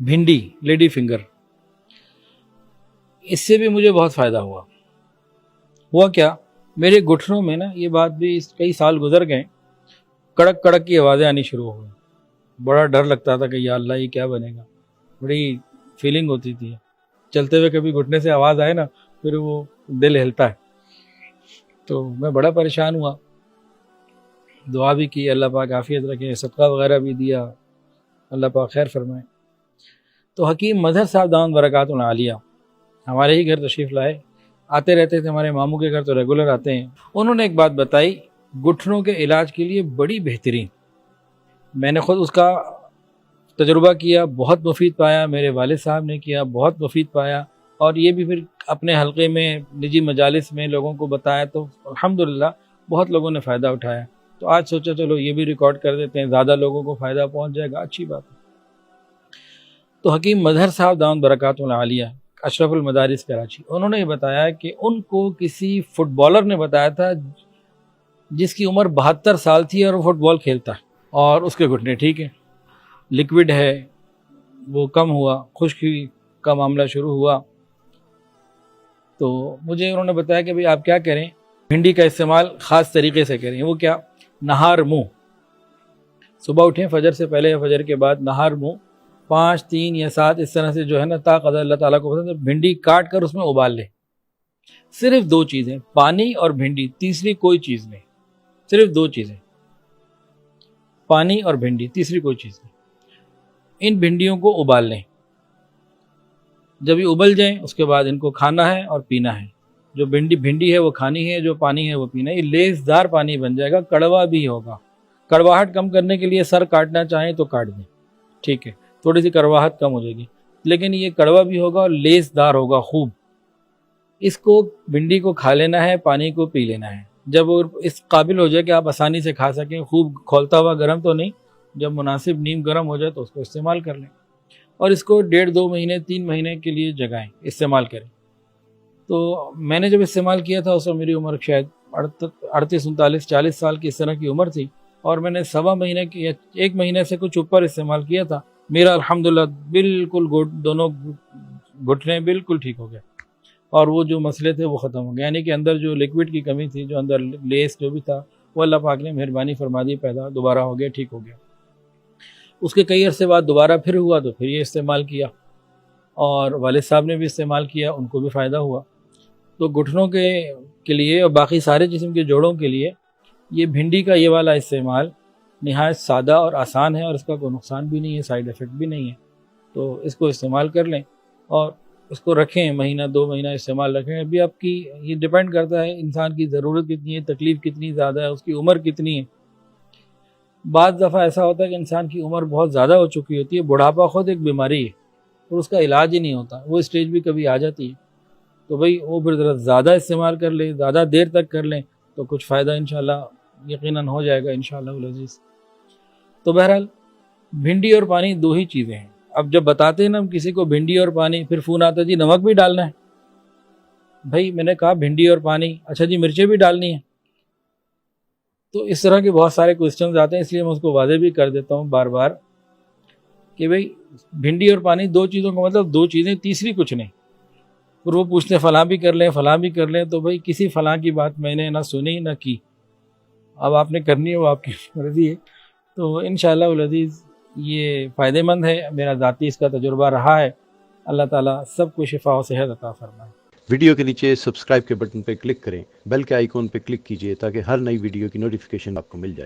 भिंडी, lady finger, इससे भी मुझे बहुत फ़ायदा हुआ। हुआ क्या, मेरे घुटनों में ना, ये बात भी कई साल गुजर गए, कड़क कड़क की आवाज़ें आनी शुरू हो गई। बड़ा डर लगता था कि या अल्लाह ये क्या बनेगा, बड़ी फीलिंग होती थी। चलते हुए कभी घुटने से आवाज़ आए ना, फिर वो दिल हिलता है। तो मैं बड़ा परेशान हुआ, दुआ भी की, अल्लाह पाक आफ़ियत रखे, सदका वगैरह भी दिया, अल्लाह पाक खैर फरमाए। तो हकीम मजहर साहब दामत बरकातुहु आलिया हमारे ही घर तशरीफ़ लाए, आते रहते थे, हमारे मामू के घर तो रेगुलर आते हैं। उन्होंने एक बात बताई घुटनों के इलाज के लिए बड़ी बेहतरीन। मैंने ख़ुद उसका तजुर्बा किया, बहुत मुफीद पाया, मेरे वालिद साहब ने किया, बहुत मुफीद पाया, और ये भी फिर अपने हल्के में निजी मजालिस में लोगों को बताया, तो अल्हम्दुलिल्लाह बहुत लोगों ने फ़ायदा उठाया। तो आज सोचा चलो ये भी रिकॉर्ड कर देते हैं, ज़्यादा लोगों को फ़ायदा पहुँच जाएगा, अच्छी बात है। तो हकीम मजहर साहब दामत बरकातुहु आलिया अशरफुल मदारिस कराची, उन्होंने ये बताया कि उनको किसी फुटबॉलर ने बताया था जिसकी उम्र 72 साल थी और वो फुटबॉल खेलता है, और उसके घुटने ठीक है, लिक्विड है, वो कम हुआ, खुश्की का मामला शुरू हुआ। तो मुझे उन्होंने बताया कि भाई आप क्या करें, भिंडी का इस्तेमाल ख़ास तरीके से करें। वो क्या, नहार मुँह, सुबह उठें फजर से पहले या फजर के बाद, नहार मुँह 5, 3 या 7 इस तरह से जो है ना, ताक़दर अल्लाह ताला को पसंद है, भिंडी काट कर उसमें उबाल ले। सिर्फ 2 चीज़ें, पानी और भिंडी, तीसरी कोई चीज़ नहीं, सिर्फ 2 चीज़ें, पानी और भिंडी, तीसरी कोई चीज़ नहीं। इन भिंडियों को उबाल लें, जब ये उबल जाएं उसके बाद इनको खाना है और पीना है। जो भिंडी है वो खानी है, जो पानी है वो पीना है। ये लेसदार पानी बन जाएगा, कड़वा भी होगा। कड़वाहट कम करने के लिए सर काटना चाहें तो काट दें, ठीक है, थोड़ी सी कड़वाहट कम हो जाएगी, लेकिन ये कड़वा भी होगा और लेसदार होगा खूब। इसको भिंडी को खा लेना है, पानी को पी लेना है। जब वो इस काबिल हो जाए कि आप आसानी से खा सकें, खूब खौलता हुआ गर्म तो नहीं, जब मुनासिब नीम गर्म हो जाए तो उसको इस्तेमाल कर लें, और इसको 1.5-2 महीने 3 महीने के लिए जगाएं, इस्तेमाल करें। तो मैंने जब इस्तेमाल किया था उस वक्त मेरी उम्र शायद 38, 39, 40 साल की इस तरह की उम्र थी, और मैंने 1.25 महीने की, 1 महीने से कुछ ऊपर इस्तेमाल किया था। मेरा अल्हम्दुलिल्लाह बिल्कुल दोनों घुटने बिल्कुल ठीक हो गए, और वो जो मसले थे वो ख़त्म हो गए। यानी कि अंदर जो लिक्विड की कमी थी, जो अंदर लेस जो भी था, वो अल्लाह पाक ने मेहरबानी फरमा दी, पैदा दोबारा हो गया, ठीक हो गया। उसके कई अरसे बाद दोबारा फिर हुआ तो फिर ये इस्तेमाल किया, और वालिद साहब ने भी इस्तेमाल किया, उनको भी फ़ायदा हुआ। तो घुटनों के लिए और बाकी सारे जिस्म के जोड़ों के लिए ये भिंडी का ये वाला इस्तेमाल निहायत सादा और आसान है, और इसका कोई नुकसान भी नहीं है, साइड इफ़ेक्ट भी नहीं है। तो इसको इस्तेमाल कर लें और इसको रखें, महीना 2 महीना इस्तेमाल रखें। अभी आपकी ये डिपेंड करता है इंसान की ज़रूरत कितनी है, तकलीफ़ कितनी ज़्यादा है, उसकी उम्र कितनी है। बाज़ दफ़ा ऐसा होता है कि इंसान की उम्र बहुत ज़्यादा हो चुकी होती है, बुढ़ापा ख़ुद एक बीमारी है और उसका इलाज ही नहीं होता, वो स्टेज भी कभी आ जाती है। तो भाई वो फिर ज़रा ज़्यादा इस्तेमाल कर लें, ज़्यादा देर तक कर लें, तो कुछ फ़ायदा इंशाअल्लाह यकीनन हो जाएगा इंशाअल्लाह अज़ीज़। तो बहरहाल भिंडी और पानी 2 ही चीज़ें हैं। अब जब बताते हैं ना हम किसी को भिंडी और पानी, फिर फ़ोन आता है जी नमक भी डालना है। भाई मैंने कहा भिंडी और पानी, अच्छा जी मिर्चें भी डालनी है। तो इस तरह के बहुत सारे क्वेश्चंस आते हैं, इसलिए मैं उसको वाज़ेह भी कर देता हूँ बार बार कि भाई भिंडी और पानी 2 चीज़ों का मतलब 2 चीज़ें, तीसरी कुछ नहीं। फिर वो पूछते फलां भी कर लें, फलां भी कर लें, तो भाई किसी फलां की बात मैंने ना सुनी ना की। अब आपने करनी है वो आपकी मर्ज़ी है। तो इंशाअल्लाह अज़ीज़ ये फ़ायदेमंद है, मेरा ज़ाती इसका तजुर्बा रहा है। अल्लाह ताला सबको शिफा और सेहत अता फरमाए। वीडियो के नीचे सब्सक्राइब के बटन पर क्लिक करें, बेल के आइकॉन पर क्लिक कीजिए ताकि हर नई वीडियो की नोटिफिकेशन आपको मिल जाए।